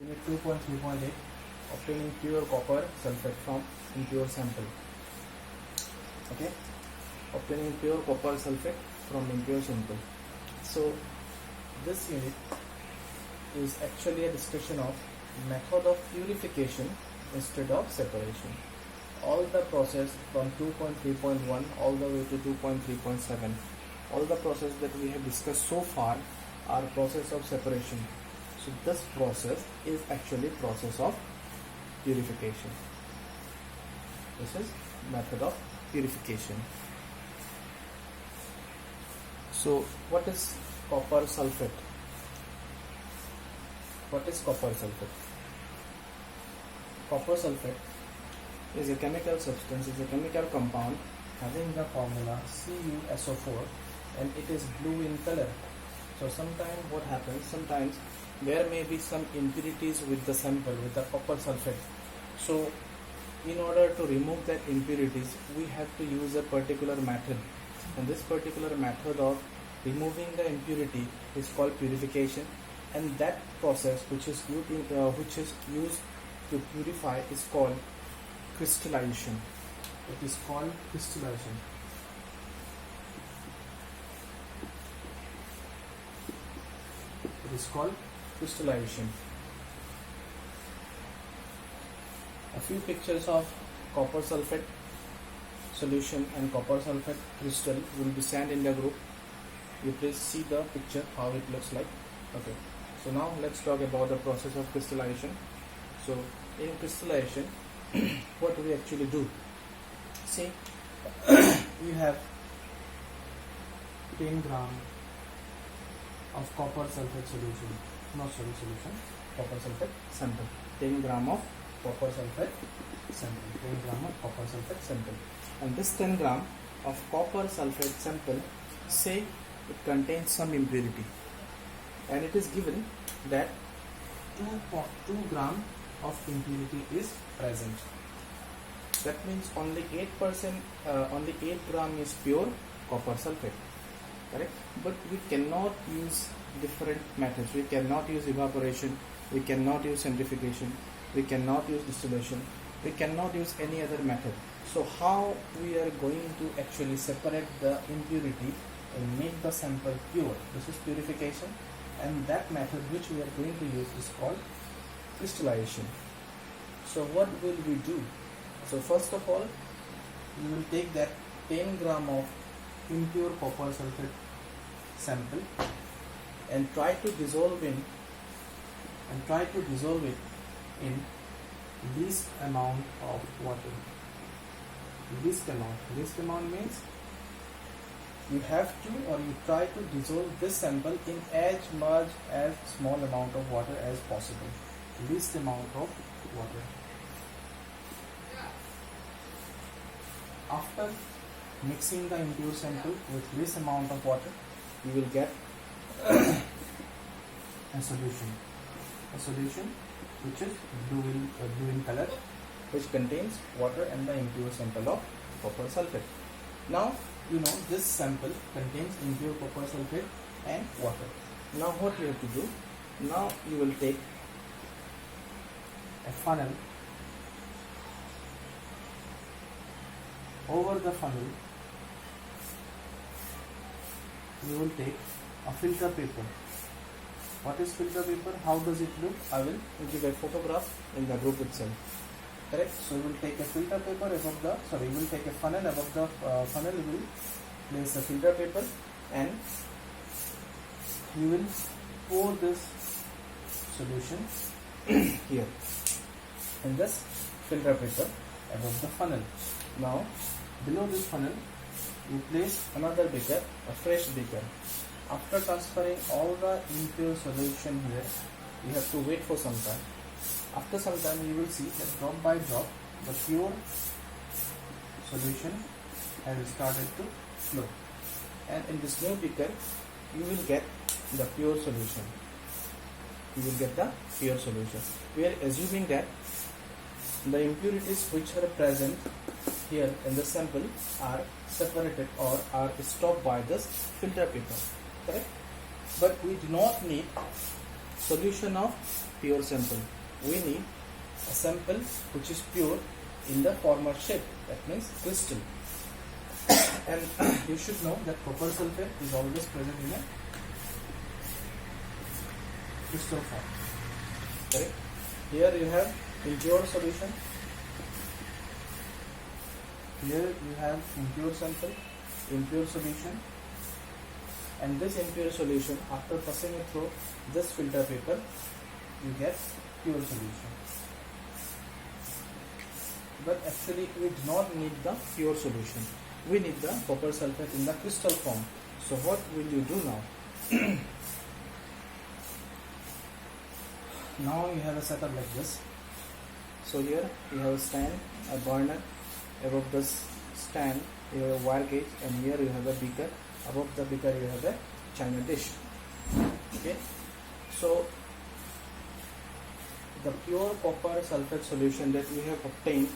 Unit 2.3.8 Obtaining pure copper sulfate from impure sample. Okay, obtaining pure copper sulfate from impure sample. So this unit is actually a discussion of method of purification instead of separation. All the process from 2.3.1 all the way to 2.3.7, all the process that we have discussed so far are process of separation. So this process is actually process of purification. This is method of purification. So what is copper sulfate? What is copper sulfate? Copper sulfate is a chemical substance, is a chemical compound having the formula CuSO4 and it is blue in color. So sometimes what happens, sometimes there may be some impurities with the sample, with the copper sulfate. So in order to remove that impurities, we have to use a particular method, and this particular method of removing the impurity is called purification, and that process which is used to purify is called crystallization. It is called crystallization. It is called crystallization. A few pictures of copper sulfate solution and copper sulfate crystal will be sent in the group. You please see the picture how it looks like. Okay, so now let's talk about the process of crystallization. So in crystallization what do we actually do? See, we have 10 gram of copper sulfate solution, copper sulfate sample, 10 gram of copper sulfate sample, 10 gram of copper sulfate sample, and this 10 gram of copper sulfate sample, say it contains some impurity, and it is given that 2 gram of impurity is present. That means only 8%, only 8 gram is pure copper sulfate. Correct? But we cannot use different methods. We cannot use evaporation, we cannot use centrifugation, we cannot use distillation, we cannot use any other method. So how we are going to actually separate the impurity and make the sample pure? This is purification, and that method which we are going to use is called crystallization. So what will we do? So first of all, we will take that 10 gram of impure copper sulfate sample and try to dissolve it in least amount of water. Least amount means you have to, or you try to dissolve this sample in as much as small amount of water as possible. Least amount of water. After mixing the impure sample with this amount of water, you will get a solution which is blue in color, which contains water and the impure sample of copper sulfate. Now you know this sample contains impure copper sulfate and water. Now what you have to do? Now you will take a funnel. Over the funnel you will take a filter paper. What is filter paper? How does it look? I will give a photograph in the group itself. Correct? So we will take a filter paper above the, we will take a funnel above the funnel, we will place a filter paper and you will pour this solution here in this filter paper above the funnel. Now below this funnel you place another beaker, a fresh beaker. After transferring all the impure solution here, you have to wait for some time. After some time you will see that drop by drop the pure solution has started to flow, and in this new beaker you will get the pure solution. We are assuming that the impurities which are present here in the sample are separated or are stopped by this filter paper. Correct? But we do not need solution of pure sample. We need a sample which is pure in the former shape, that means crystal. And you should know that copper sulfate is always present in a crystal form. Correct? Here you have impure solution. Here you have impure sample, impure solution, and this impure solution, after passing it through this filter paper, you get pure solution. But actually we do not need the pure solution. We need the copper sulfate in the crystal form. So what will you do now? Now you have a setup like this. So here you have a stand, a burner. Above this stand you have a wire gauge, and here you have a beaker. Above the beaker you have a china dish. Okay. So the pure copper sulfate solution that we have obtained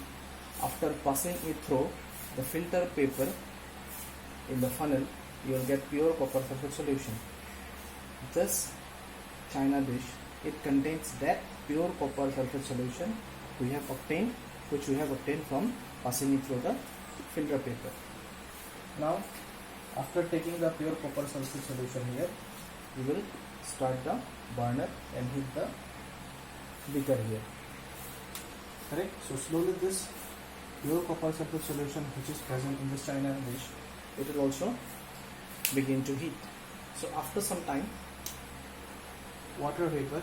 after passing it through the filter paper in the funnel, you will get pure copper sulfate solution. This china dish, it contains that pure copper sulfate solution we have obtained, which we have obtained from passing it through the filter paper. Now, after taking the pure copper sulfate solution here, we will start the burner and heat the beaker here. Correct? So slowly this pure copper sulfate solution which is present in this china dish, it will also begin to heat. So after some time, water vapor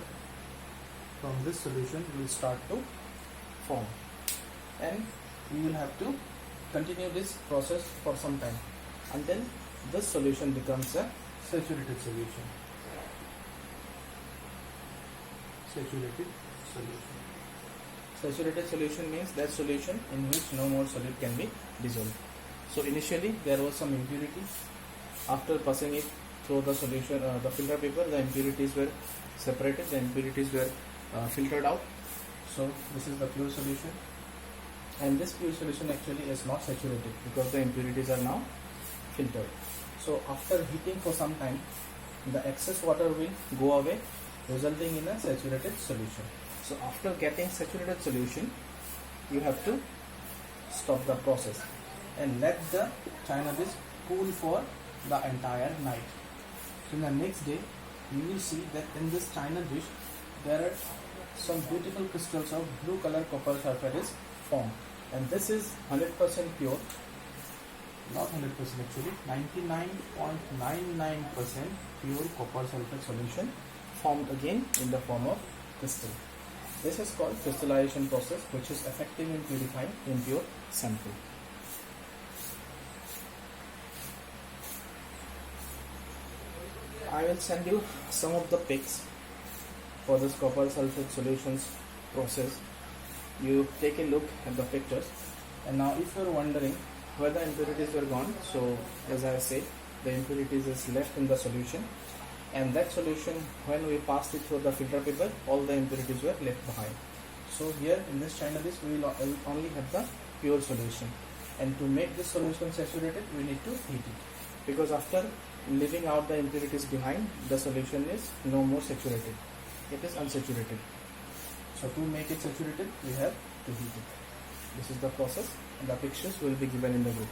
from this solution will start to form, and we will have to continue this process for some time until this solution becomes a saturated solution. Saturated solution. Saturated solution means that solution in which no more solid can be dissolved. So initially there was some impurity. After passing it through the solution, the filter paper, the impurities were separated, the impurities were filtered out. So this is the pure solution, and this pure solution actually is not saturated because the impurities are now filtered. So after heating for some time, the excess water will go away, resulting in a saturated solution. So after getting saturated solution, you have to stop the process and let the china dish cool for the entire night. So in the next day, you will see that in this china dish there are some beautiful crystals of blue color copper sulfate is formed, and this is 100% pure, not 100% actually, 99.99% pure copper sulfate solution formed again in the form of crystal. This is called crystallization process, which is effective in purifying impure sample. I will send you some of the pics for this copper sulfate solutions process. You take a look at the pictures, and now if you are wondering where the impurities were gone, so as I said, the impurities is left in the solution, and that solution, when we passed it through the filter paper, all the impurities were left behind. So here in this china dish we will only have the pure solution, and to make this solution saturated we need to heat it, because after leaving out the impurities behind, the solution is no more saturated, it is unsaturated. So to make it saturated we have to heat it. This is the process, and the pictures will be given in the group.